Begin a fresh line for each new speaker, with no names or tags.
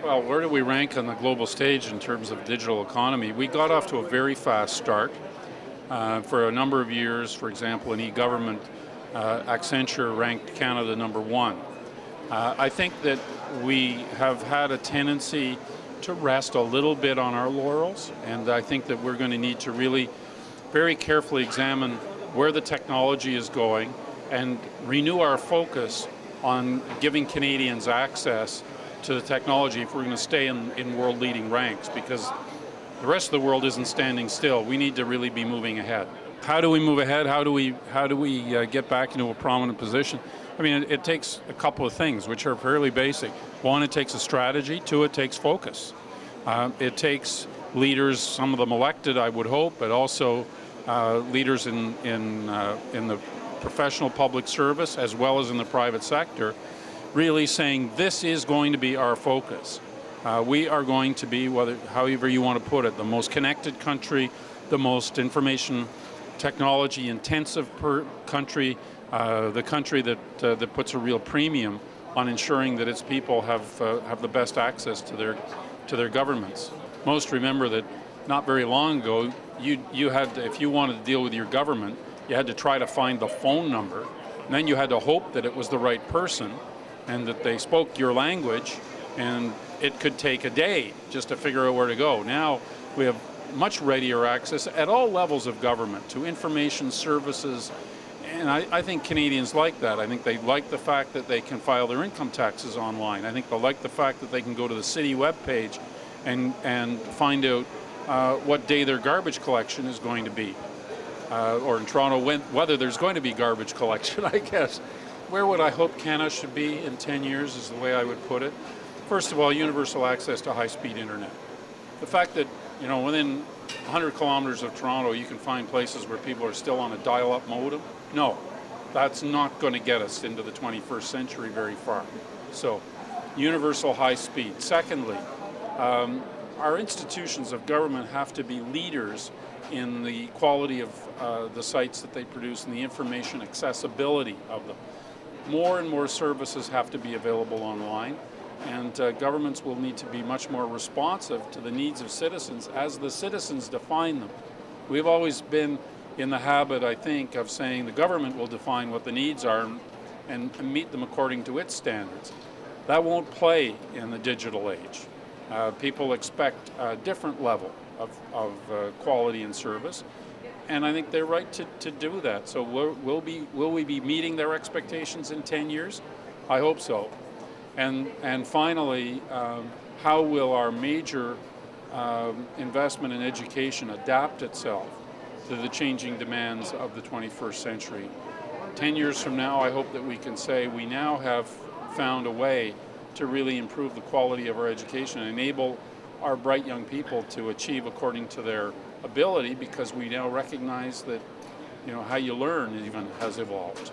Well, where do we rank on the global stage in terms of digital economy? We got off to a very fast start. For a number of years, for example, in e-government, Accenture ranked Canada #1. I think that we have had a tendency to rest a little bit on our laurels, and I think that we're going to need to really very carefully examine where the technology is going and renew our focus on giving Canadians access to the technology if we're going to stay in world-leading ranks, because the rest of the world isn't standing still. We need to really be moving ahead. How do we move ahead? How do we get back into a prominent position? I mean, it takes a couple of things, which are fairly basic. One, it takes a strategy. Two, it takes focus. It takes leaders, some of them elected, I would hope, but also leaders in the professional public service as well as in the private sector, really saying this is going to be our focus. We are going to be, however you want to put it, the most connected country, the most information technology intensive country, the country that puts a real premium on ensuring that its people have the best access to their governments. Most remember that not very long ago, you had to, if you wanted to deal with your government, you had to try to find the phone number, and then you had to hope that it was the right person and that they spoke your language, and it could take a day just to figure out where to go. Now we have much readier access at all levels of government to information services, and I think Canadians like that. I think they like the fact that they can file their income taxes online. I think they like the fact that they can go to the city webpage and find out what day their garbage collection is going to be. Or in Toronto, whether there's going to be garbage collection, I guess. Where would I hope Canada should be in 10 years is the way I would put it. First of all, universal access to high-speed internet. The fact that, within 100 kilometers of Toronto, you can find places where people are still on a dial-up modem. No, that's not going to get us into the 21st century very far. So, universal high speed. Secondly, our institutions of government have to be leaders in the quality of the sites that they produce and the information accessibility of them. More and more services have to be available online, and governments will need to be much more responsive to the needs of citizens as the citizens define them. We've always been in the habit, I think, of saying the government will define what the needs are and meet them according to its standards. That won't play in the digital age. People expect a different level of quality and service, and I think they're right to do that. So will we be meeting their expectations in 10 years? I hope so. And finally, how will our major investment in education adapt itself to the changing demands of the 21st century? 10 years from now, I hope that we can say we now have found a way to really improve the quality of our education and enable our bright young people to achieve according to their ability, because we now recognize that how you learn even has evolved.